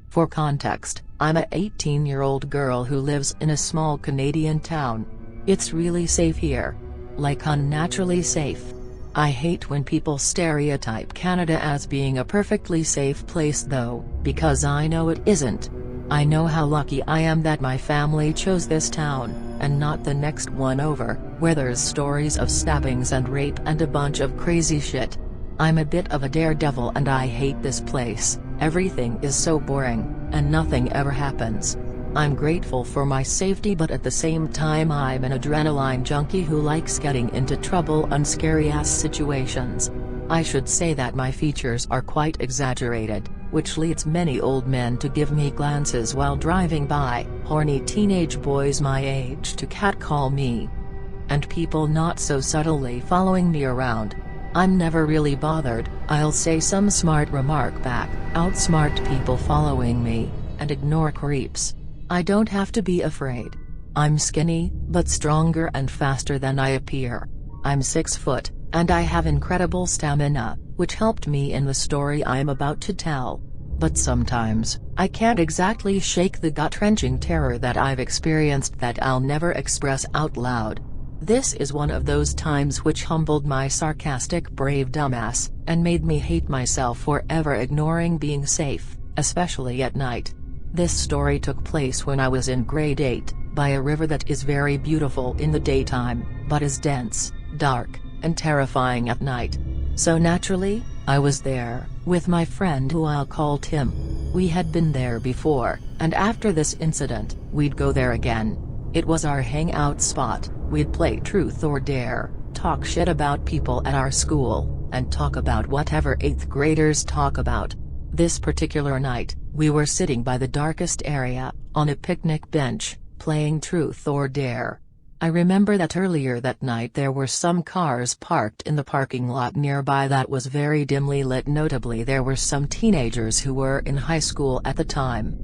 For context, I'm a 18-year-old girl who lives in a small Canadian town. It's really safe here. Like unnaturally safe. I hate when people stereotype Canada as being a perfectly safe place though, because I know it isn't. I know how lucky I am that my family chose this town, and not the next one over, where there's stories of stabbings and rape and a bunch of crazy shit. I'm a bit of a daredevil and I hate this place. Everything is so boring, and nothing ever happens. I'm grateful for my safety, but at the same time I'm an adrenaline junkie who likes getting into trouble and scary-ass situations. I should say that my features are quite exaggerated, which leads many old men to give me glances while driving by, horny teenage boys my age to catcall me, and people not so subtly following me around. I'm never really bothered. I'll say some smart remark back, outsmart people following me, and ignore creeps. I don't have to be afraid. I'm skinny, but stronger and faster than I appear. I'm 6 foot, and I have incredible stamina, which helped me in the story I'm about to tell. But sometimes, I can't exactly shake the gut-wrenching terror that I've experienced that I'll never express out loud. This is one of those times which humbled my sarcastic brave dumbass, and made me hate myself for ever ignoring being safe, especially at night. This story took place when I was in grade 8, by a river that is very beautiful in the daytime, but is dense, dark, and terrifying at night. So naturally, I was there, with my friend who I'll call Tim. We had been there before, and after this incident, we'd go there again. It was our hangout spot. We'd play truth or dare, talk shit about people at our school, and talk about whatever 8th graders talk about. This particular night, we were sitting by the darkest area, on a picnic bench, playing truth or dare. I remember that earlier that night there were some cars parked in the parking lot nearby that was very dimly lit. Notably, there were some teenagers who were in high school at the time,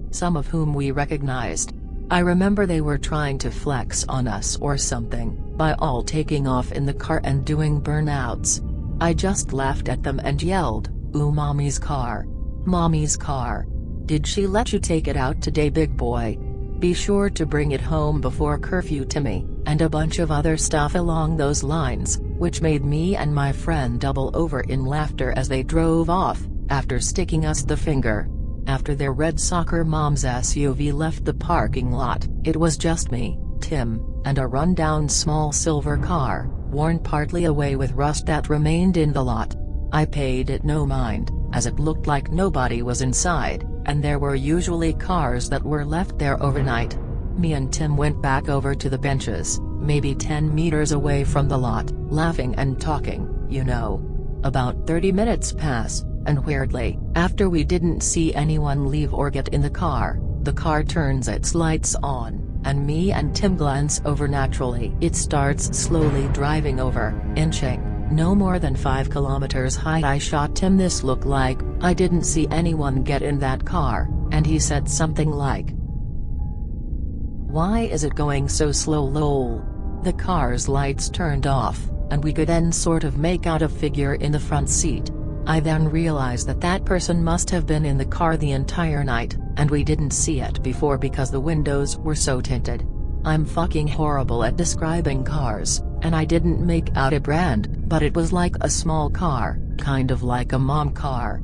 some of whom we recognized. I remember they were trying to flex on us or something, by all taking off in the car and doing burnouts. I just laughed at them and yelled, "Ooh, mommy's car. Mommy's car. Did she let you take it out today, big boy? Be sure to bring it home before curfew, Timmy," and a bunch of other stuff along those lines, which made me and my friend double over in laughter as they drove off, after sticking us the finger. After their red soccer mom's SUV left the parking lot, it was just me, Tim, and a run-down small silver car, worn partly away with rust that remained in the lot. I paid it no mind, as it looked like nobody was inside, and there were usually cars that were left there overnight. Me and Tim went back over to the benches, maybe 10 meters away from the lot, laughing and talking, you know. About 30 minutes pass, and weirdly, after we didn't see anyone leave or get in the car turns its lights on, and me and Tim glance over. Naturally, it starts slowly driving over, inching, no more than 5 kilometers high. I shot Tim, "This looked like, I didn't see anyone get in that car," and he said something like, "Why is it going so slow, lol?" The car's lights turned off, and we could then sort of make out a figure in the front seat. I then realized that that person must have been in the car the entire night, and we didn't see it before because the windows were so tinted. I'm fucking horrible at describing cars, and I didn't make out a brand, but it was like a small car, kind of like a mom car.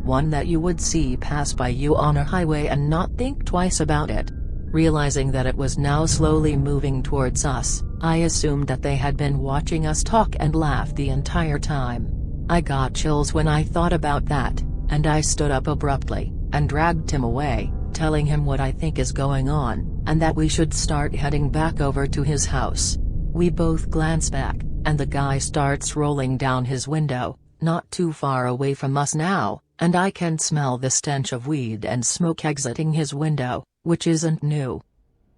One that you would see pass by you on a highway and not think twice about it. Realizing that it was now slowly moving towards us, I assumed that they had been watching us talk and laugh the entire time. I got chills when I thought about that, and I stood up abruptly, and dragged Tim away, telling him what I think is going on, and that we should start heading back over to his house. We both glance back, and the guy starts rolling down his window, not too far away from us now, and I can smell the stench of weed and smoke exiting his window, which isn't new,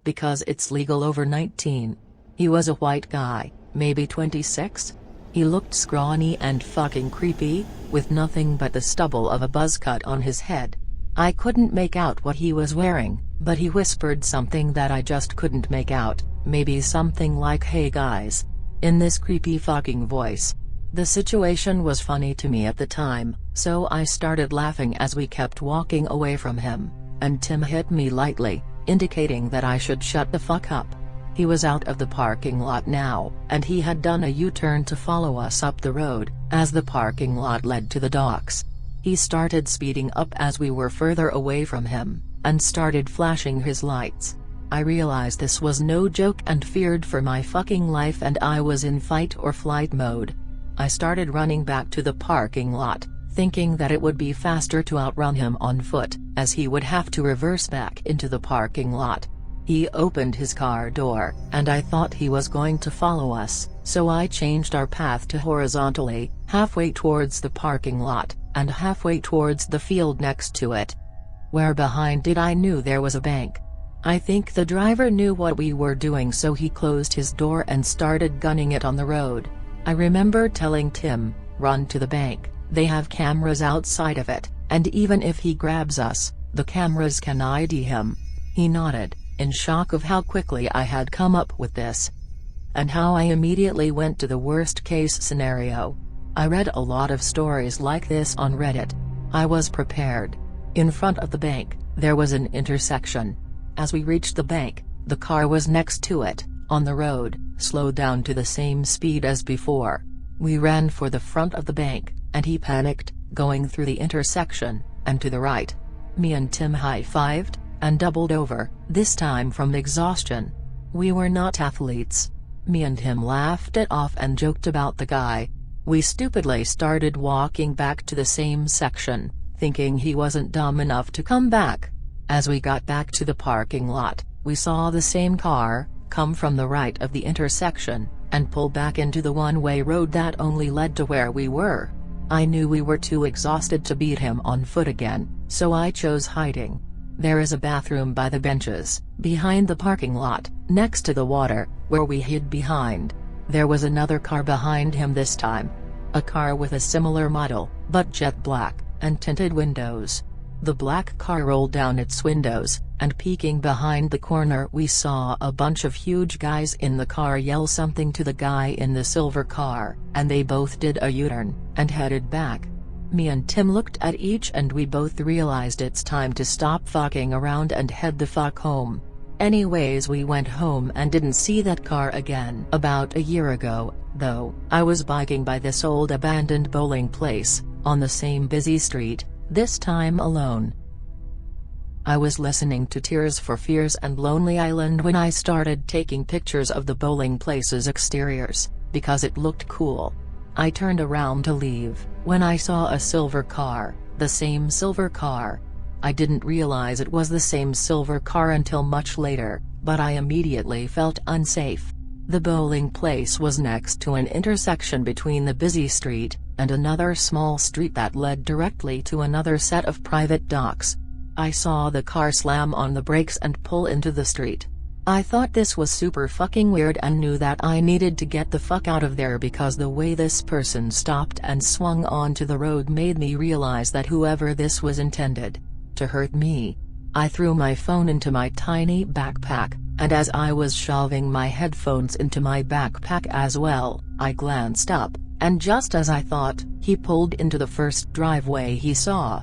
because it's legal over 19. He was a white guy, maybe 26? He looked scrawny and fucking creepy, with nothing but the stubble of a buzz cut on his head. I couldn't make out what he was wearing, but he whispered something that I just couldn't make out, maybe something like "Hey guys," in this creepy fucking voice. The situation was funny to me at the time, so I started laughing as we kept walking away from him, and Tim hit me lightly, indicating that I should shut the fuck up. He was out of the parking lot now, and he had done a U-turn to follow us up the road, as the parking lot led to the docks. He started speeding up as we were further away from him, and started flashing his lights. I realized this was no joke and feared for my fucking life, and I was in fight or flight mode. I started running back to the parking lot, thinking that it would be faster to outrun him on foot, as he would have to reverse back into the parking lot. He opened his car door, and I thought he was going to follow us, so I changed our path to horizontally, halfway towards the parking lot, and halfway towards the field next to it. Where behind it I knew there was a bank. I think the driver knew what we were doing, so he closed his door and started gunning it on the road. I remember telling Tim, "Run to the bank, they have cameras outside of it, and even if he grabs us, the cameras can ID him." He nodded, in shock of how quickly I had come up with this. And how I immediately went to the worst-case scenario. I read a lot of stories like this on Reddit. I was prepared. In front of the bank, there was an intersection. As we reached the bank, the car was next to it, on the road, slowed down to the same speed as before. We ran for the front of the bank, and he panicked, going through the intersection, and to the right. Me and Tim high-fived, and doubled over, this time from exhaustion. We were not athletes. Me and him laughed it off and joked about the guy. We stupidly started walking back to the same section, thinking he wasn't dumb enough to come back. As we got back to the parking lot, we saw the same car come from the right of the intersection, and pull back into the one-way road that only led to where we were. I knew we were too exhausted to beat him on foot again, so I chose hiding. There is a bathroom by the benches, behind the parking lot, next to the water, where we hid behind. There was another car behind him this time. A car with a similar model, but jet black, and tinted windows. The black car rolled down its windows, and peeking behind the corner we saw a bunch of huge guys in the car yell something to the guy in the silver car, and they both did a U-turn, and headed back. Me and Tim looked at each and we both realized it's time to stop fucking around and head the fuck home. Anyways, we went home and didn't see that car again. About a year ago, though, I was biking by this old abandoned bowling place, on the same busy street, this time alone. I was listening to Tears for Fears and Lonely Island when I started taking pictures of the bowling place's exteriors, because it looked cool. I turned around to leave, when I saw a silver car, the same silver car. I didn't realize it was the same silver car until much later, but I immediately felt unsafe. The bowling place was next to an intersection between the busy street, and another small street that led directly to another set of private docks. I saw the car slam on the brakes and pull into the street. I thought this was super fucking weird and knew that I needed to get the fuck out of there because the way this person stopped and swung onto the road made me realize that whoever this was intended to hurt me. I threw my phone into my tiny backpack, and as I was shoving my headphones into my backpack as well, I glanced up, and just as I thought, he pulled into the first driveway he saw,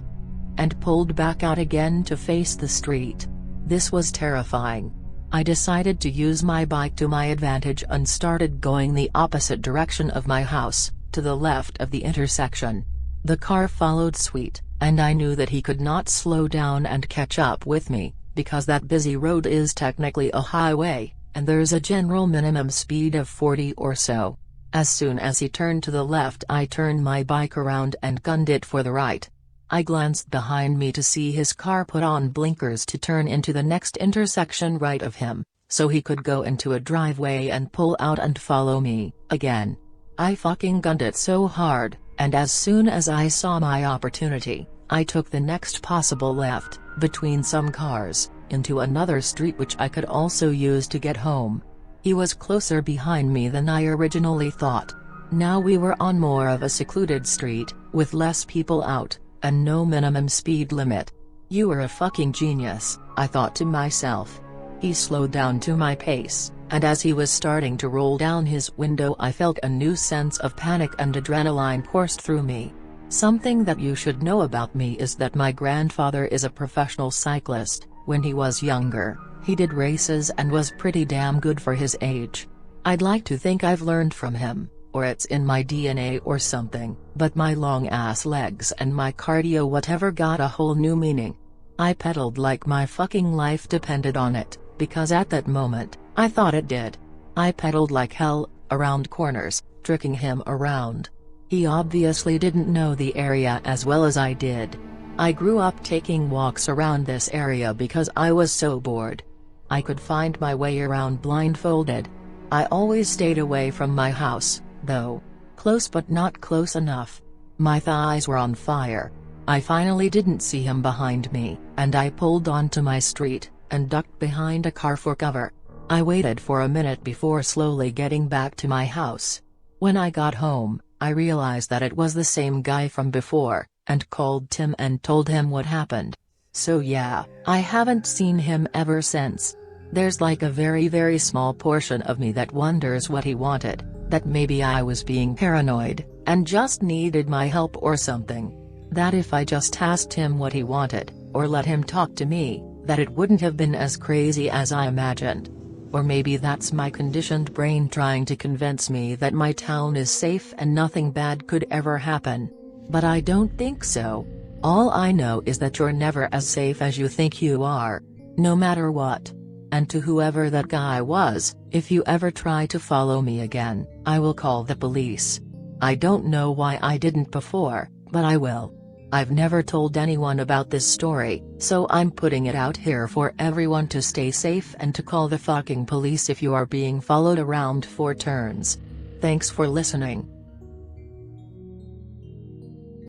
and pulled back out again to face the street. This was terrifying. I decided to use my bike to my advantage and started going the opposite direction of my house, to the left of the intersection. The car followed suit, and I knew that he could not slow down and catch up with me, because that busy road is technically a highway, and there's a general minimum speed of 40 or so. As soon as he turned to the left, I turned my bike around and gunned it for the right. I glanced behind me to see his car put on blinkers to turn into the next intersection right of him, so he could go into a driveway and pull out and follow me, again. I fucking gunned it so hard, and as soon as I saw my opportunity, I took the next possible left, between some cars, into another street which I could also use to get home. He was closer behind me than I originally thought. Now we were on more of a secluded street, with less people out, and no minimum speed limit. You are a fucking genius, I thought to myself. He slowed down to my pace, and as he was starting to roll down his window I felt a new sense of panic and adrenaline coursed through me. Something that you should know about me is that my grandfather is a professional cyclist. When he was younger, he did races and was pretty damn good for his age. I'd like to think I've learned from him, or it's in my DNA or something, but my long ass legs and my cardio whatever got a whole new meaning. I pedaled like my fucking life depended on it, because at that moment, I thought it did. I pedaled like hell, around corners, tricking him around. He obviously didn't know the area as well as I did. I grew up taking walks around this area because I was so bored. I could find my way around blindfolded. I always stayed away from my house, though. Close but not close enough. My thighs were on fire. I finally didn't see him behind me, and I pulled onto my street, and ducked behind a car for cover. I waited for a minute before slowly getting back to my house. When I got home, I realized that it was the same guy from before, and called Tim and told him what happened. So yeah, I haven't seen him ever since. There's like a very small portion of me that wonders what he wanted, that maybe I was being paranoid, and just needed my help or something. That if I just asked him what he wanted, or let him talk to me, that it wouldn't have been as crazy as I imagined. Or maybe that's my conditioned brain trying to convince me that my town is safe and nothing bad could ever happen. But I don't think so. All I know is that you're never as safe as you think you are. No matter what. And to whoever that guy was, if you ever try to follow me again, I will call the police. I don't know why I didn't before, but I will. I've never told anyone about this story, so I'm putting it out here for everyone to stay safe and to call the fucking police if you are being followed around for turns. Thanks for listening.